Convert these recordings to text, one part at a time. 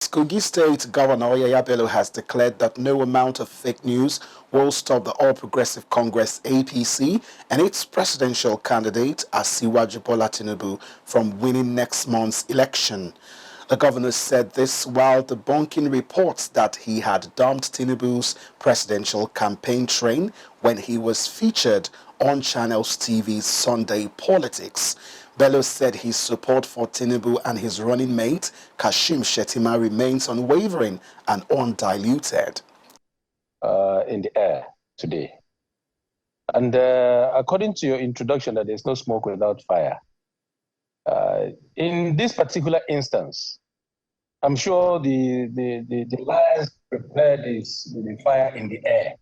Kogi State Governor Yahaya Bello has declared that no amount of fake news will stop the All Progressive Congress APC and its presidential candidate Asiwaju Bola Tinubu from winning next month's election. The governor said this while debunking reports that he had dumped Tinubu's presidential campaign train when he was featured on Channels TV's Sunday Politics. Bello said his support for Tinubu and his running mate, Kashim Shettima, remains unwavering and undiluted. In the air today. And according to your introduction, that there's no smoke without fire. In this particular instance, I'm sure the liars prepared the fire in the air.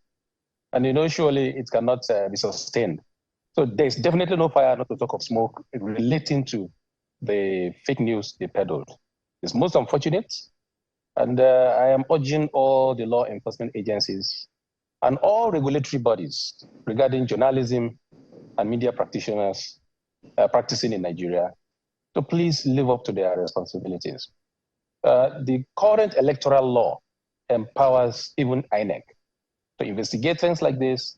And surely it cannot be sustained. So there's definitely no fire, not to talk of smoke, relating to the fake news they peddled. It's most unfortunate. And I am urging all the law enforcement agencies and all regulatory bodies regarding journalism and media practitioners practicing in Nigeria to please live up to their responsibilities. The current electoral law empowers even INEC to investigate things like this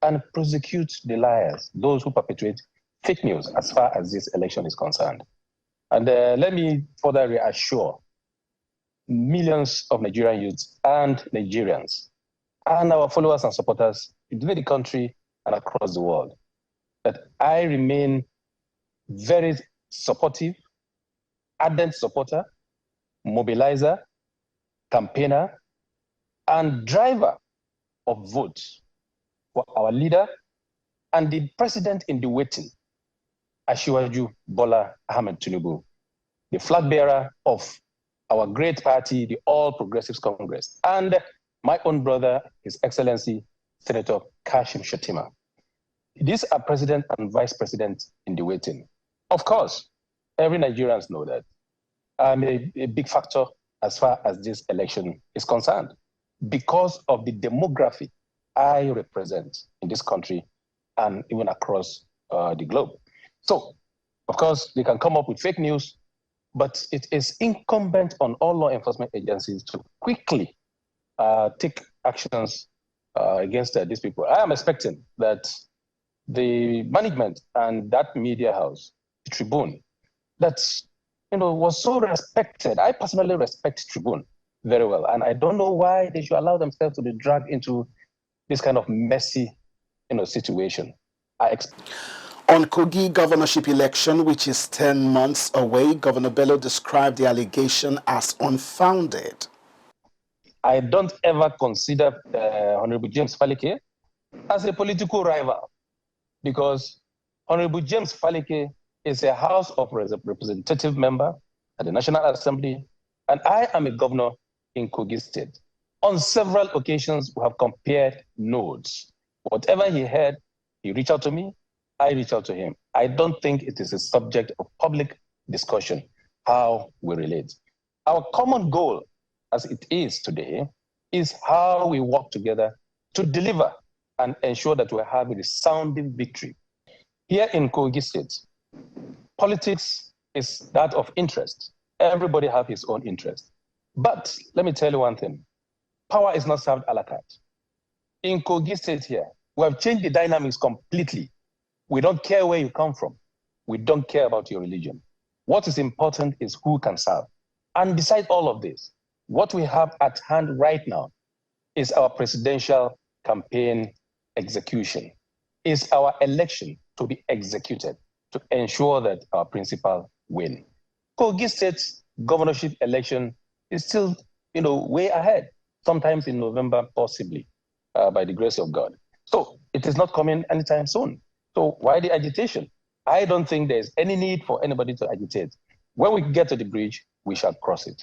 and prosecute the liars, those who perpetuate fake news as far as this election is concerned. And let me further reassure millions of Nigerian youths and Nigerians and our followers and supporters in the country and across the world that I remain very supportive, ardent supporter, mobilizer, campaigner, and driver of votes for our leader and the president in the waiting, Asiwaju Bola Tinubu, the flag bearer of our great party, the All Progressives Congress, and my own brother, His Excellency, Senator Kashim Shettima. These are president and vice president in the waiting. Of course, every Nigerian knows that I'm a big factor as far as this election is concerned because of the demography I represent in this country and even across the globe. So, of course, they can come up with fake news, but it is incumbent on all law enforcement agencies to quickly take actions against these people. I am expecting that the management and that media house, the Tribune, that was so respected. I personally respect Tribune very well, and I don't know why they should allow themselves to be dragged into this kind of messy, situation. On Kogi governorship election, which is 10 months away, Governor Bello described the allegation as unfounded. I don't ever consider Honorable James Falake as a political rival because Honorable James Falake is a House of Representative member at the National Assembly, and I am a governor in Kogi State. On several occasions, we have compared notes. Whatever he heard, he reached out to me, I reached out to him. I don't think it is a subject of public discussion how we relate. Our common goal, as it is today, is how we work together to deliver and ensure that we have a resounding victory. Here in Kogi State, politics is that of interest. Everybody has his own interest. But let me tell you one thing. Power is not served a la carte. In Kogi State here, we have changed the dynamics completely. We don't care where you come from. We don't care about your religion. What is important is who can serve. And beside all of this, what we have at hand right now is our presidential campaign execution, is our election to be executed to ensure that our principal win. Kogi State's governorship election is still, way ahead, sometimes in November, possibly, by the grace of God. So it is not coming anytime soon. So why the agitation? I don't think there's any need for anybody to agitate. When we get to the bridge, we shall cross it.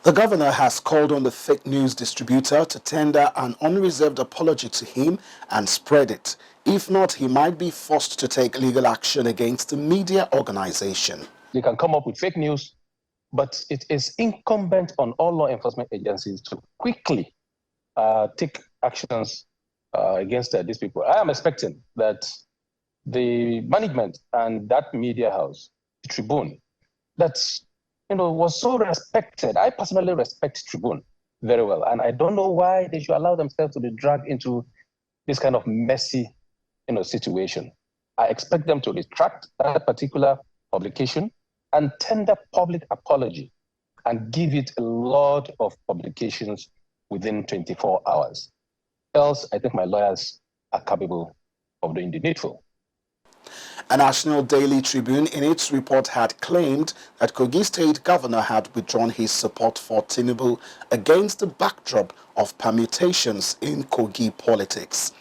The governor has called on the fake news distributor to tender an unreserved apology to him and spread it. If not, he might be forced to take legal action against the media organization. They can come up with fake news, but it is incumbent on all law enforcement agencies to quickly take actions against these people. I am expecting that the management and that media house, the Tribune, that was so respected. I personally respect Tribune very well, and I don't know why they should allow themselves to be dragged into this kind of messy, situation. I expect them to retract that particular publication and tender public apology and give it a lot of publications within 24 hours. Else, I think my lawyers are capable of doing the needful. A National Daily Tribune in its report had claimed that Kogi State Governor had withdrawn his support for Tinubu against the backdrop of permutations in Kogi politics.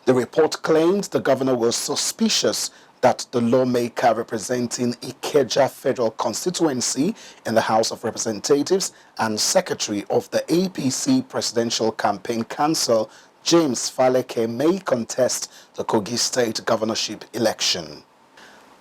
The report claimed the governor was suspicious that the lawmaker representing Ikeja Federal Constituency in the House of Representatives and Secretary of the APC Presidential Campaign Council, James Falake, may contest the Kogi State governorship election.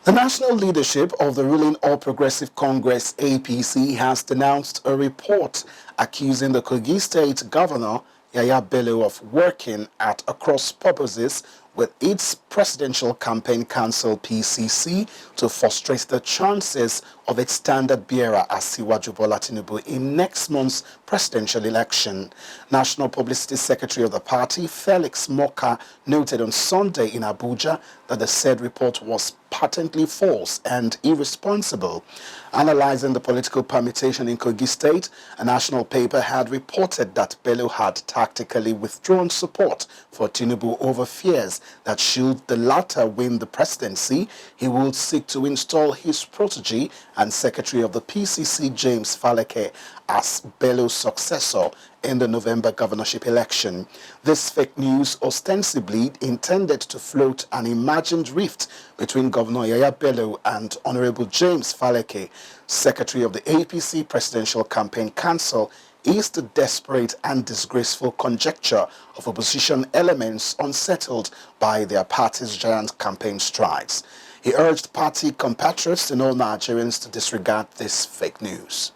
The national leadership of the ruling All Progressive Congress APC has denounced a report accusing the Kogi State Governor Yahaya Bello of working at a cross purposes with its Presidential Campaign Council PCC to frustrate the chances of its standard bearer Asiwaju Bola Tinubu in next month's presidential election. National Publicity Secretary of the party, Felix Moka, noted on Sunday in Abuja that the said report was patently false and irresponsible. Analyzing the political permutation in Kogi State, a national paper had reported that Bello had tactically withdrawn support for Tinubu over fears that should the latter win the presidency, he would seek to install his protege and Secretary of the PCC, James Falake, as Bello's successor in the November governorship election. This fake news ostensibly intended to float an imagined rift between Governor Yahaya Bello and Honorable James Falake, Secretary of the APC Presidential Campaign Council, is the desperate and disgraceful conjecture of opposition elements unsettled by their party's giant campaign strides. He urged party compatriots and all Nigerians to disregard this fake news.